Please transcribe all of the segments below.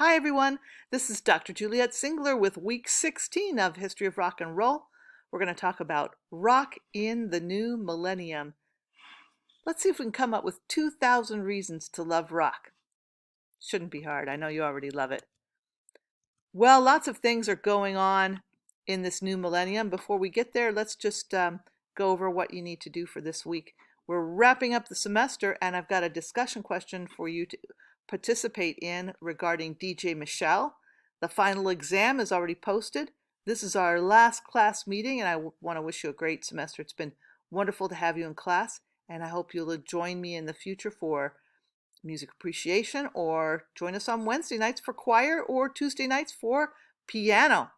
Hi everyone, this is Dr. Juliet Singler with week 16 of History of Rock and Roll. We're going to talk about rock in the new millennium. Let's see if we can come up with 2,000 reasons to love rock. Shouldn't be hard, I know you already love it. Well, lots of things are going on in this new millennium. Before we get there, let's just go over what you need to do for this week. We're wrapping up the semester and I've got a discussion question for you to participate in regarding DJ Michelle. The final exam is already posted. This is our last class meeting and I want to wish you a great semester. It's been wonderful to have you in class and I hope you'll join me in the future for music appreciation or join us on Wednesday nights for choir or Tuesday nights for piano.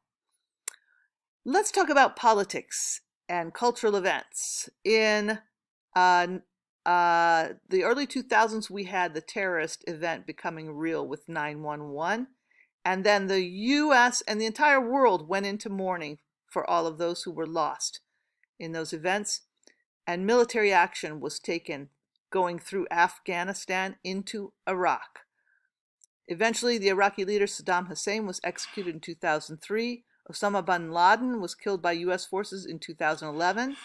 Let's talk about politics and cultural events. In the early 2000s, we had the terrorist event becoming real with 9/11. And then the US and the entire world went into mourning for all of those who were lost in those events. And military action was taken going through Afghanistan into Iraq. Eventually, the Iraqi leader Saddam Hussein was executed in 2003. Osama bin Laden was killed by US forces in 2011.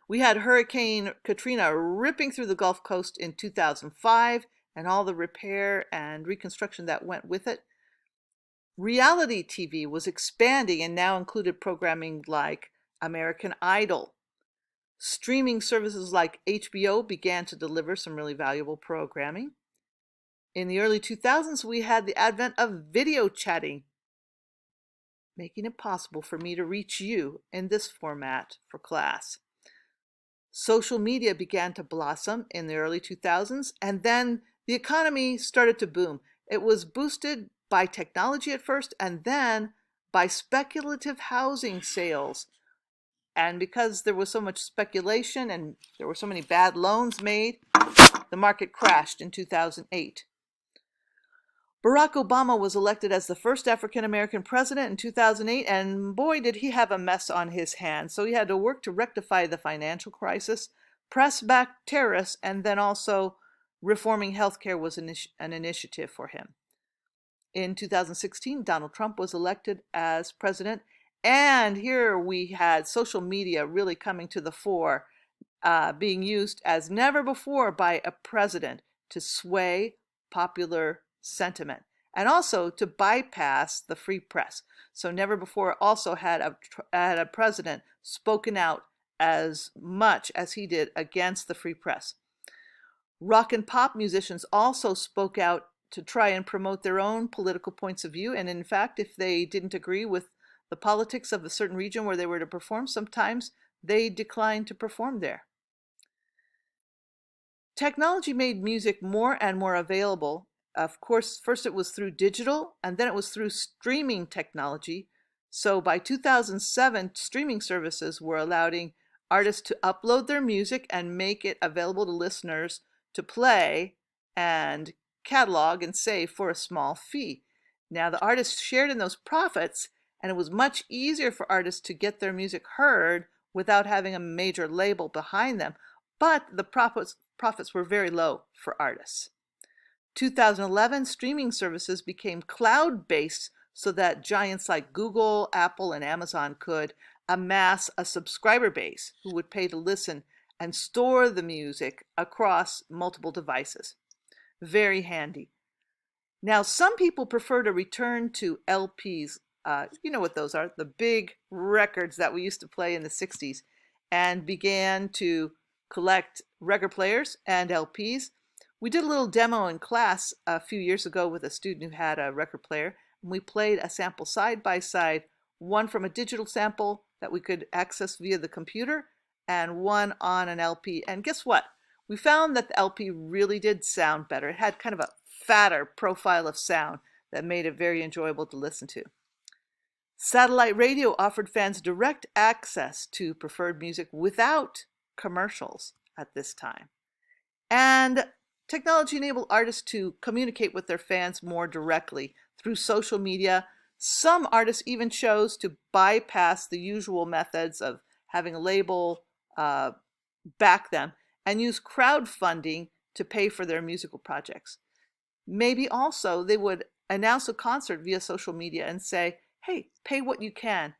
We had Hurricane Katrina ripping through the Gulf Coast in 2005 and all the repair and reconstruction that went with it. Reality TV was expanding and now included programming like American Idol. Streaming services like HBO began to deliver some really valuable programming. In the early 2000s, we had the advent of video chatting, making it possible for me to reach you in this format for class. Social media began to blossom in the early 2000s, and then the economy started to boom. It was boosted by technology at first, and then by speculative housing sales. And because there was so much speculation and there were so many bad loans made, the market crashed in 2008. Barack Obama was elected as the first African-American president in 2008, and boy, did he have a mess on his hands. So he had to work to rectify the financial crisis, press back terrorists, and then also reforming healthcare was an initiative for him. In 2016, Donald Trump was elected as president, and here we had social media really coming to the fore, being used as never before by a president to sway popular sentiment and also to bypass the free press. So never before also had a president spoken out as much as he did against the free press. Rock and pop musicians also spoke out to try and promote their own political points of view. And in fact, if they didn't agree with the politics of a certain region where they were to perform, sometimes they declined to perform there. Technology made music more and more available. Of course, first it was through digital, and then it was through streaming technology. So by 2007, streaming services were allowing artists to upload their music and make it available to listeners to play and catalog and save for a small fee. Now, the artists shared in those profits, and it was much easier for artists to get their music heard without having a major label behind them. But the profits were very low for artists. 2011, streaming services became cloud-based so that giants like Google, Apple, and Amazon could amass a subscriber base who would pay to listen and store the music across multiple devices. Very handy. Now, some people prefer to return to LPs. You know what those are, the big records that we used to play in the 60s, and began to collect record players and LPs. We did a little demo in class a few years ago with a student who had a record player, and we played a sample side by side, one from a digital sample that we could access via the computer and one on an LP. And guess what? We found that the LP really did sound better. It had kind of a fatter profile of sound that made it very enjoyable to listen to. Satellite radio offered fans direct access to preferred music without commercials at this time. And technology enabled artists to communicate with their fans more directly through social media. Some artists even chose to bypass the usual methods of having a label back them and use crowdfunding to pay for their musical projects. Maybe also they would announce a concert via social media and say, hey, pay what you can.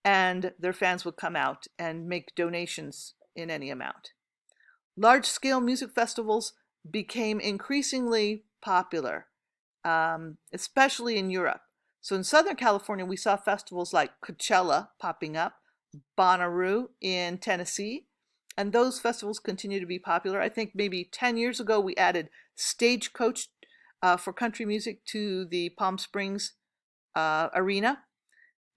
And their fans would come out and make donations in any amount. Large-scale music festivals became increasingly popular, especially in Europe. So in Southern California, we saw festivals like Coachella popping up, Bonnaroo in Tennessee, and those festivals continue to be popular. I think maybe 10 years ago, we added Stagecoach for country music to the Palm Springs arena.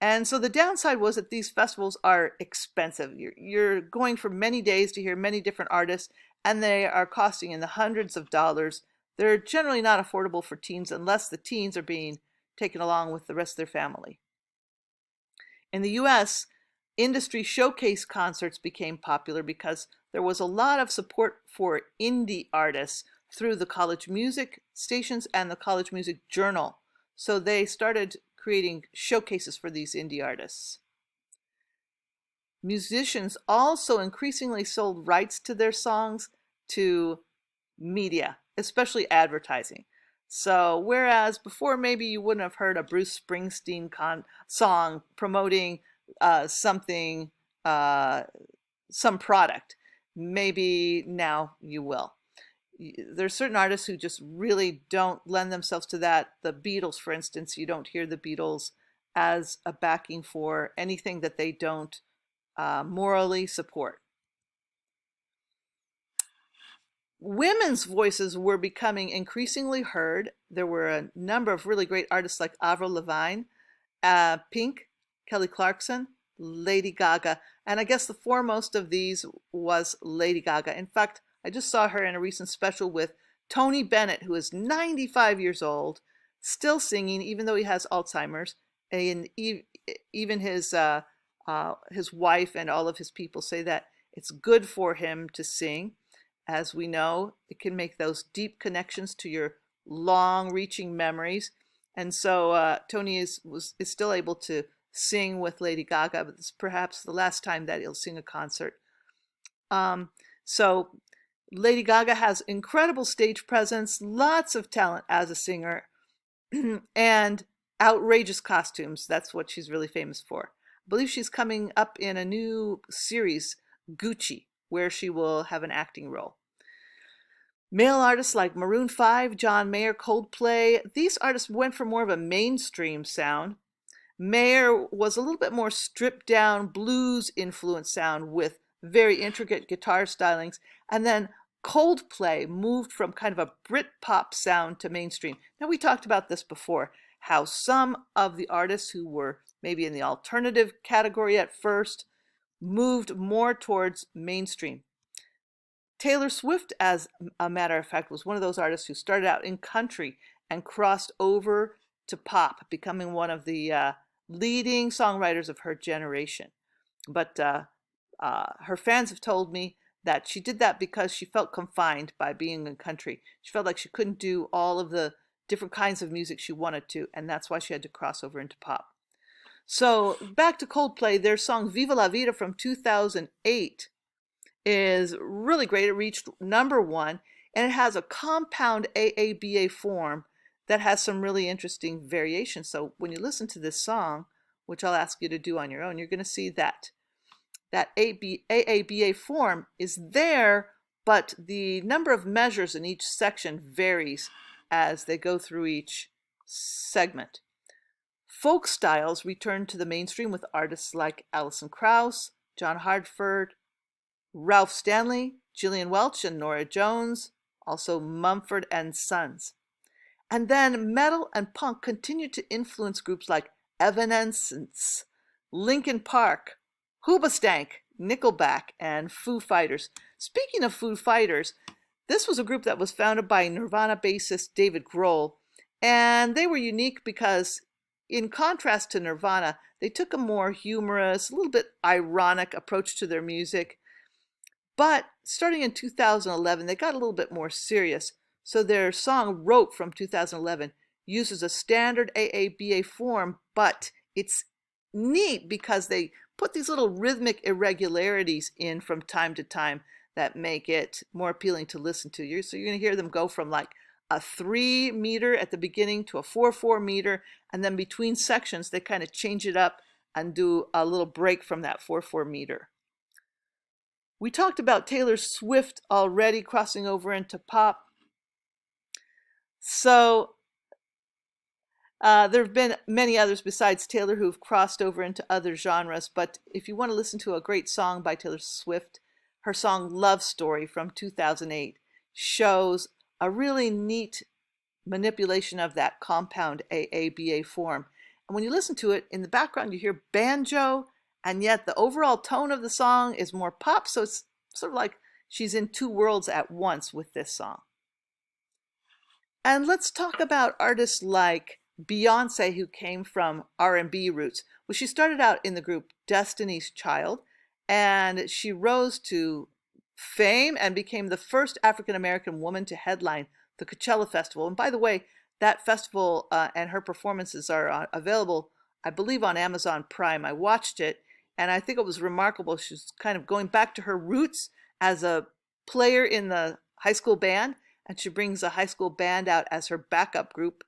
And so the downside was that these festivals are expensive. You're going for many days to hear many different artists, and they are costing in the hundreds of dollars. They're generally not affordable for teens unless the teens are being taken along with the rest of their family. In the US, industry showcase concerts became popular because there was a lot of support for indie artists through the college music stations and the College Music Journal. So they started creating showcases for these indie artists. Musicians also increasingly sold rights to their songs to media, especially advertising. So whereas before maybe you wouldn't have heard a Bruce Springsteen song promoting something, some product, maybe now you will. There's certain artists who just really don't lend themselves to that. The Beatles, for instance, you don't hear the Beatles as a backing for anything that they don't morally support. Women's voices were becoming increasingly heard. There were a number of really great artists like Avril Lavigne, Pink, Kelly Clarkson, Lady Gaga, and I guess the foremost of these was Lady Gaga. In fact, I just saw her in a recent special with Tony Bennett, who is 95 years old, still singing, even though he has Alzheimer's. And even his wife and all of his people say that it's good for him to sing. As we know, it can make those deep connections to your long-reaching memories. And so Tony is still able to sing with Lady Gaga, but it's perhaps the last time that he'll sing a concert. So Lady Gaga has incredible stage presence, lots of talent as a singer, and outrageous costumes. That's what she's really famous for. I believe she's coming up in a new series, Gucci, where she will have an acting role. Male artists like Maroon 5, John Mayer, Coldplay, these artists went for more of a mainstream sound. Mayer was a little bit more stripped down blues influenced sound with very intricate guitar stylings. And then Coldplay moved from kind of a Britpop sound to mainstream. Now, we talked about this before, how some of the artists who were maybe in the alternative category at first moved more towards mainstream. Taylor Swift, as a matter of fact, was one of those artists who started out in country and crossed over to pop, becoming one of the leading songwriters of her generation. But her fans have told me that she did that because she felt confined by being in country. She felt like she couldn't do all of the different kinds of music she wanted to, and that's why she had to cross over into pop. So back to Coldplay, their song Viva la Vida from 2008 is really great. It reached #1, and it has a compound AABA form that has some really interesting variations. So when you listen to this song, which I'll ask you to do on your own, you're going to see that AABA form is there, but the number of measures in each section varies as they go through each segment. Folk styles returned to the mainstream with artists like Alison Krauss, John Hartford, Ralph Stanley, Gillian Welch, and Norah Jones, also Mumford and Sons. And then metal and punk continued to influence groups like Evanescence, Linkin Park, Hoobastank, Nickelback, and Foo Fighters. Speaking of Foo Fighters, this was a group that was founded by Nirvana bassist David Grohl, and they were unique because, in contrast to Nirvana, they took a more humorous, a little bit ironic approach to their music. But starting in 2011, they got a little bit more serious. So their song Rope from 2011 uses a standard AABA form, but it's neat because they put these little rhythmic irregularities in from time to time that make it more appealing to listen to. So you're going to hear them go from like a 3 meter at the beginning to a 4/4 meter, and then between sections they kind of change it up and do a little break from that 4/4 meter. We talked about Taylor Swift already crossing over into pop. So there have been many others besides Taylor who've crossed over into other genres, but if you want to listen to a great song by Taylor Swift, her song Love Story from 2008 shows a really neat manipulation of that compound AABA form. And when you listen to it, in the background you hear banjo, and yet the overall tone of the song is more pop, so it's sort of like she's in two worlds at once with this song. And let's talk about artists like Beyonce, who came from R&B roots. Well, she started out in the group Destiny's Child, and she rose to fame and became the first African-American woman to headline the Coachella Festival. And by the way, that festival and her performances are available, I believe, on Amazon Prime. I watched it, and I think it was remarkable. She's kind of going back to her roots as a player in the high school band, and she brings a high school band out as her backup group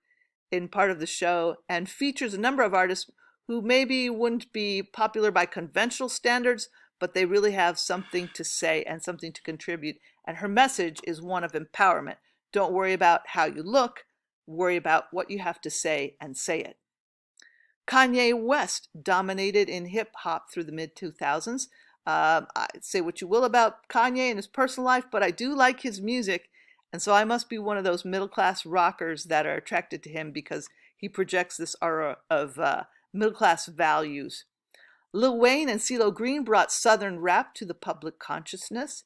in part of the show, and features a number of artists who maybe wouldn't be popular by conventional standards, but they really have something to say and something to contribute. And her message is one of empowerment. Don't worry about how you look, worry about what you have to say and say it. Kanye West dominated in hip hop through the mid-2000s. Say what you will about Kanye and his personal life, but I do like his music. And so I must be one of those middle-class rockers that are attracted to him because he projects this aura of middle-class values. Lil Wayne and CeeLo Green brought Southern rap to the public consciousness.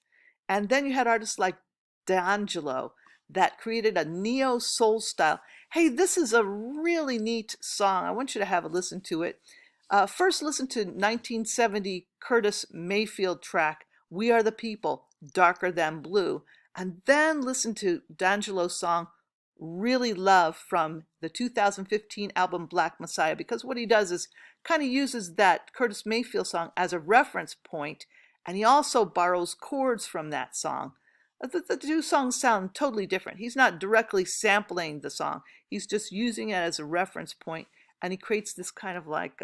And then you had artists like D'Angelo that created a neo-soul style. Hey, this is a really neat song. I want you to have a listen to it. First, listen to 1970 Curtis Mayfield track, We Are the People, Darker Than Blue. And then listen to D'Angelo's song, Really Love, from the 2015 album Black Messiah, because what he does is kind of uses that Curtis Mayfield song as a reference point, and he also borrows chords from that song. The two songs sound totally different. He's not directly sampling the song. He's just using it as a reference point, and he creates this kind of like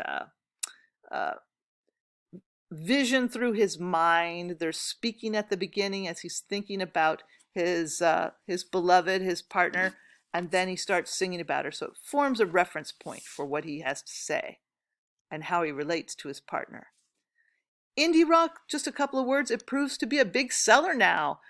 vision through his mind. They're speaking at the beginning as he's thinking about his beloved, his partner, and then he starts singing about her. So it forms a reference point for what he has to say and how he relates to his partner. Indie rock, just a couple of words, it proves to be a big seller now,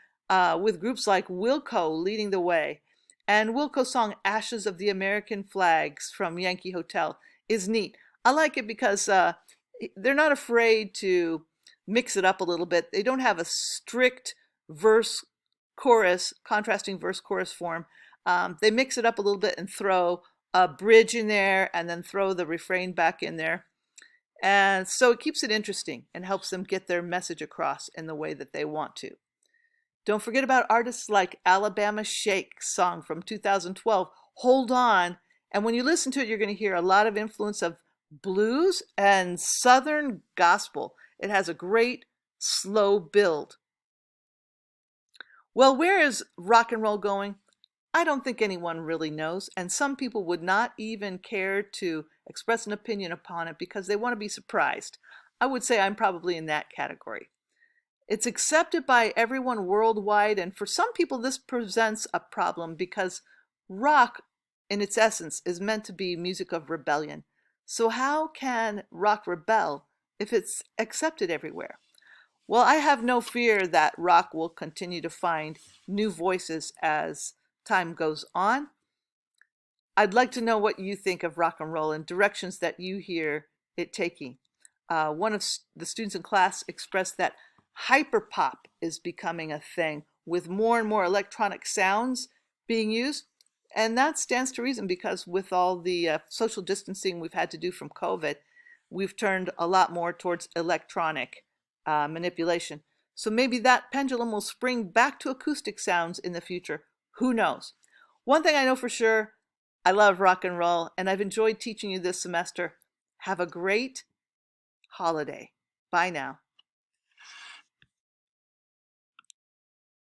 with groups like Wilco leading the way. And Wilco's song Ashes of the American Flags from Yankee Hotel is neat. I like it because they're not afraid to mix it up a little bit. They don't have a strict verse chorus, contrasting verse chorus form. They mix it up a little bit and throw a bridge in there and then throw the refrain back in there. And so it keeps it interesting and helps them get their message across in the way that they want to. Don't forget about artists like Alabama Shake's song from 2012, Hold On. And when you listen to it, you're going to hear a lot of influence of blues and Southern gospel. It has a great slow build. Well, where is rock and roll going? I don't think anyone really knows, and some people would not even care to express an opinion upon it because they want to be surprised. I would say I'm probably in that category. It's accepted by everyone worldwide, and for some people this presents a problem because rock, in its essence, is meant to be music of rebellion. So how can rock rebel if it's accepted everywhere? Well, I have no fear that rock will continue to find new voices as time goes on. I'd like to know what you think of rock and roll and directions that you hear it taking. One of the students in class expressed that hyperpop is becoming a thing with more and more electronic sounds being used. And that stands to reason because with all the social distancing we've had to do from COVID, we've turned a lot more towards electronic manipulation. So maybe that pendulum will spring back to acoustic sounds in the future. Who knows? One thing I know for sure, I love rock and roll, and I've enjoyed teaching you this semester. Have a great holiday. Bye now.